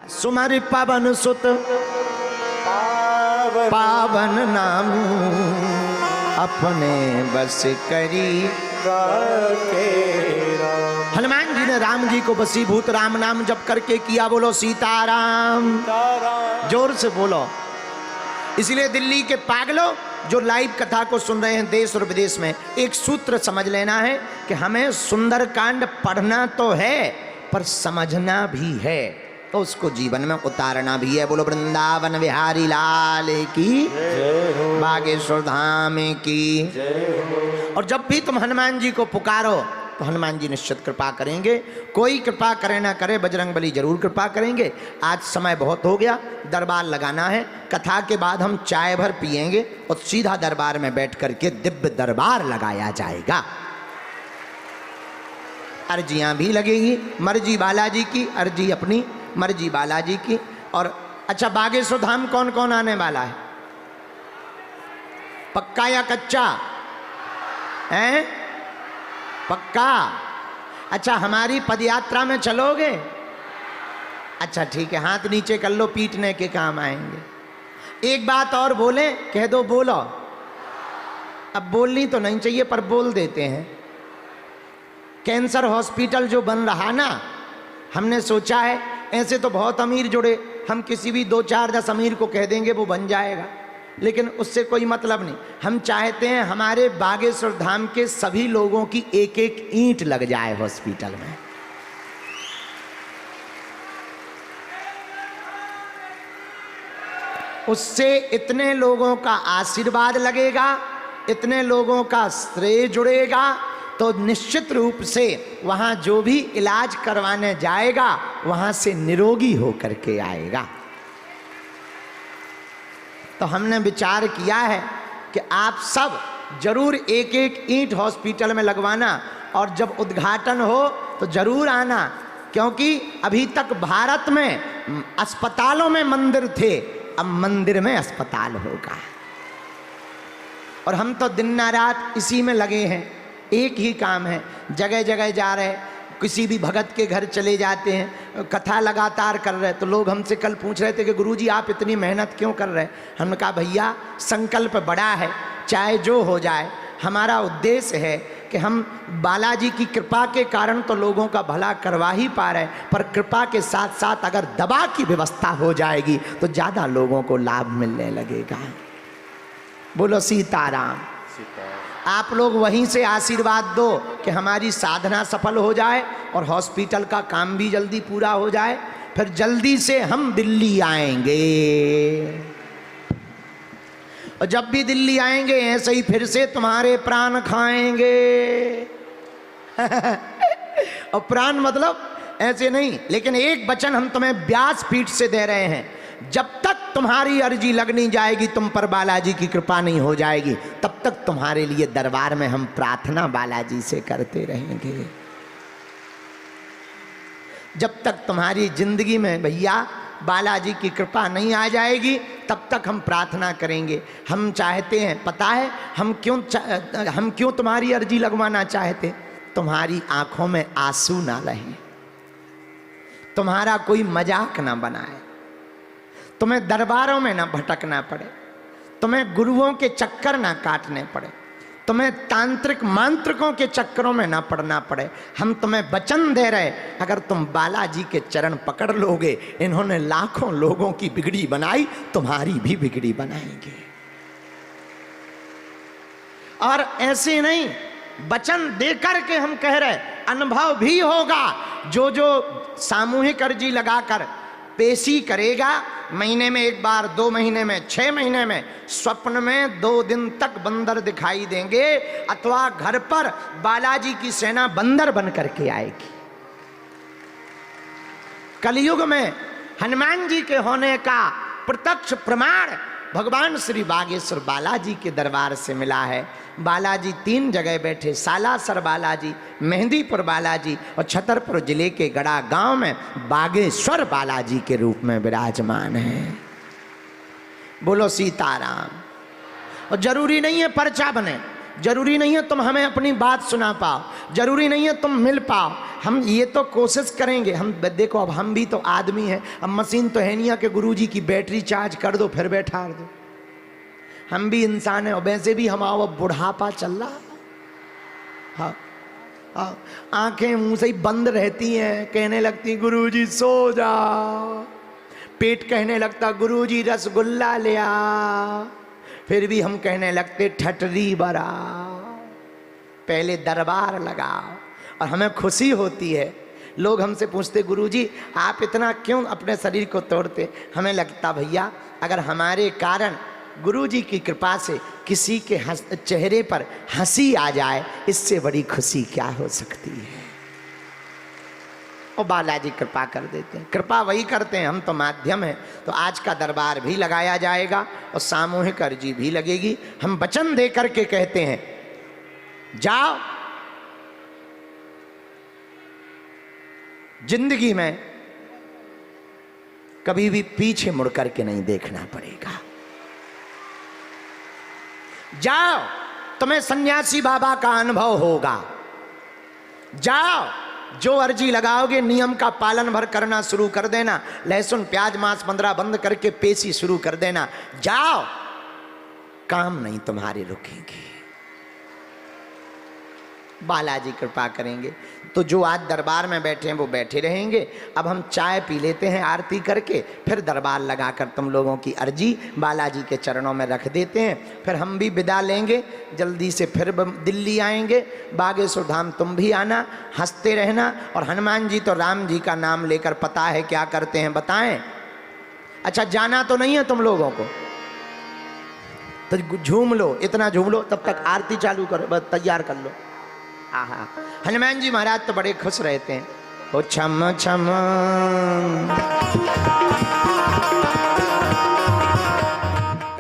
सुमरि पवन सुत पावन नाम अपने बस करी। हनुमान जी ने राम जी को वसीभूत राम नाम जप करके किया। बोलो सीताराम, जोर से बोलो। इसलिए दिल्ली के पागलों जो लाइव कथा को सुन रहे हैं देश और विदेश में, एक सूत्र समझ लेना है कि हमें सुंदरकांड पढ़ना तो है पर समझना भी है, तो उसको जीवन में उतारना भी है। बोलो वृंदावन बिहारी लाल की, बागेश्वर धाम की। और जब भी तुम हनुमान जी को पुकारो तो हनुमान जी निश्चित कृपा करेंगे। कोई कृपा करे ना करे, बजरंगबली जरूर कृपा करेंगे। आज समय बहुत हो गया, दरबार लगाना है। कथा के बाद हम चाय भर पिएंगे और सीधा दरबार में बैठ करके दिव्य दरबार लगाया जाएगा। अर्जियां भी लगेगी, मर्जी बालाजी की, अर्जी अपनी, मर्जी बालाजी की। और अच्छा, बागेश्वर धाम कौन कौन आने वाला है? पक्का या कच्चा हैं? पक्का। अच्छा, हमारी पदयात्रा में चलोगे? अच्छा ठीक है, हाथ नीचे कर लो, पीटने के काम आएंगे। एक बात और बोले, कह दो, बोलो। अब बोलनी तो नहीं चाहिए पर बोल देते हैं। कैंसर हॉस्पिटल जो बन रहा ना, हमने सोचा है, ऐसे तो बहुत अमीर जुड़े, हम किसी भी 2-4-10 अमीर को कह देंगे वो बन जाएगा, लेकिन उससे कोई मतलब नहीं। हम चाहते हैं हमारे बागेश्वर धाम के सभी लोगों की एक एक ईंट लग जाए हॉस्पिटल में। उससे इतने लोगों का आशीर्वाद लगेगा, इतने लोगों का श्रेय जुड़ेगा, तो निश्चित रूप से वहाँ जो भी इलाज करवाने जाएगा वहाँ से निरोगी होकर के आएगा। तो हमने विचार किया है कि आप सब जरूर एक एक ईंट हॉस्पिटल में लगवाना, और जब उद्घाटन हो तो जरूर आना, क्योंकि अभी तक भारत में अस्पतालों में मंदिर थे, अब मंदिर में अस्पताल होगा। और हम तो दिन ना रात इसी में लगे हैं, एक ही काम है, जगह जगह जा रहे, किसी भी भगत के घर चले जाते हैं, कथा लगातार कर रहे। तो लोग हमसे कल पूछ रहे थे कि गुरुजी आप इतनी मेहनत क्यों कर रहे हैं? हमने कहा भैया संकल्प बड़ा है, चाहे जो हो जाए। हमारा उद्देश्य है कि हम बालाजी की कृपा के कारण तो लोगों का भला करवा ही पा रहे, पर कृपा के साथ साथ अगर दवा की व्यवस्था हो जाएगी तो ज़्यादा लोगों को लाभ मिलने लगेगा। बोलो सीताराम। आप लोग वहीं से आशीर्वाद दो कि हमारी साधना सफल हो जाए और हॉस्पिटल का काम भी जल्दी पूरा हो जाए, फिर जल्दी से हम दिल्ली आएंगे। और जब भी दिल्ली आएंगे ऐसे ही फिर से तुम्हारे प्राण खाएंगे। और प्राण मतलब ऐसे नहीं, लेकिन एक वचन हम तुम्हें व्यासपीठ से दे रहे हैं, जब तक तुम्हारी अर्जी लगनी जाएगी, तुम पर बालाजी की कृपा नहीं हो जाएगी, तब तक तुम्हारे लिए दरबार में हम प्रार्थना बालाजी से करते रहेंगे। जब तक तुम्हारी जिंदगी में भैया बालाजी की कृपा नहीं आ जाएगी, तब तक हम प्रार्थना करेंगे। हम चाहते हैं, पता है हम क्यों तुम्हारी अर्जी लगवाना चाहते? तुम्हारी आंखों में आंसू ना रहे, तुम्हारा कोई मजाक ना बनाए, तुम्हें दरबारों में ना भटकना पड़े, तुम्हें गुरुओं के चक्कर ना काटने पड़े, तुम्हें तांत्रिक मांत्रिकों के चक्करों में ना पड़ना पड़े। हम तुम्हें वचन दे रहे, अगर तुम बालाजी के चरण पकड़ लोगे, इन्होंने लाखों लोगों की बिगड़ी बनाई, तुम्हारी भी बिगड़ी बनाएंगे। और ऐसे नहीं, वचन देकर के हम कह रहे, अनुभव भी होगा। जो जो सामूहिक अर्जी लगाकर पेशी करेगा, महीने में एक बार, 2 महीने में, 6 महीने में, स्वप्न में 2 दिन तक बंदर दिखाई देंगे, अथवा घर पर बालाजी की सेना बंदर बन करके आएगी। कलयुग में हनुमान जी के होने का प्रत्यक्ष प्रमाण भगवान श्री बागेश्वर बालाजी के दरबार से मिला है। बालाजी 3 जगह बैठे, सालासर बालाजी, मेहंदीपुर बालाजी और छतरपुर जिले के गड़ा गांव में बागेश्वर बालाजी के रूप में विराजमान है। बोलो सीताराम। और जरूरी नहीं है पर्चा बने, जरूरी नहीं है तुम हमें अपनी बात सुना पाओ, जरूरी नहीं है तुम मिल पाओ, हम ये तो कोशिश करेंगे। हम देखो अब हम भी तो आदमी हैं, अब मशीन तो है नहीं है कि गुरुजी की बैटरी चार्ज कर दो फिर बैठा दो। हम भी इंसान हैं और वैसे भी हम अब बुढ़ापा चल रहा। हाँ हाँ, आंखें मुंह से ही बंद रहती हैं, कहने लगती गुरुजी सो जाओ, पेट कहने लगता गुरुजी रसगुल्ला ले आ, फिर भी हम कहने लगते ठटरी बरा, पहले दरबार लगाओ। और हमें खुशी होती है, लोग हमसे पूछते गुरुजी आप इतना क्यों अपने शरीर को तोड़ते। हमें लगता भैया अगर हमारे कारण गुरुजी की कृपा से किसी के चेहरे पर हंसी आ जाए, इससे बड़ी खुशी क्या हो सकती है। और बालाजी कृपा कर देते हैं, कृपा वही करते हैं, हम तो माध्यम हैं। तो आज का दरबार भी लगाया जाएगा और सामूहिक अर्जी भी लगेगी। हम वचन दे करके कहते हैं जाओ, जिंदगी में कभी भी पीछे मुड़ करके नहीं देखना पड़ेगा। जाओ, तुम्हें सन्यासी बाबा का अनुभव होगा। जाओ, जो अर्जी लगाओगे नियम का पालन भर करना शुरू कर देना, लहसुन प्याज मांस 15 बंद करके पेशी शुरू कर देना। जाओ, काम नहीं तुम्हारे रुकेंगे, बालाजी कृपा करेंगे। तो जो आज दरबार में बैठे हैं वो बैठे रहेंगे। अब हम चाय पी लेते हैं आरती करके, फिर दरबार लगाकर तुम लोगों की अर्जी बालाजी के चरणों में रख देते हैं। फिर हम भी विदा लेंगे, जल्दी से फिर दिल्ली आएंगे। बागेश्वर धाम तुम भी आना, हंसते रहना। और हनुमान जी तो राम जी का नाम लेकर पता है क्या करते हैं, बताएं। अच्छा, जाना तो नहीं है तुम लोगों को, तो झूम लो, इतना झूम लो, तब तक आरती चालू करो, बस तैयार कर लो। आहा, हनुमान जी महाराज तो बड़े खुश रहते हैं। ओ छम छम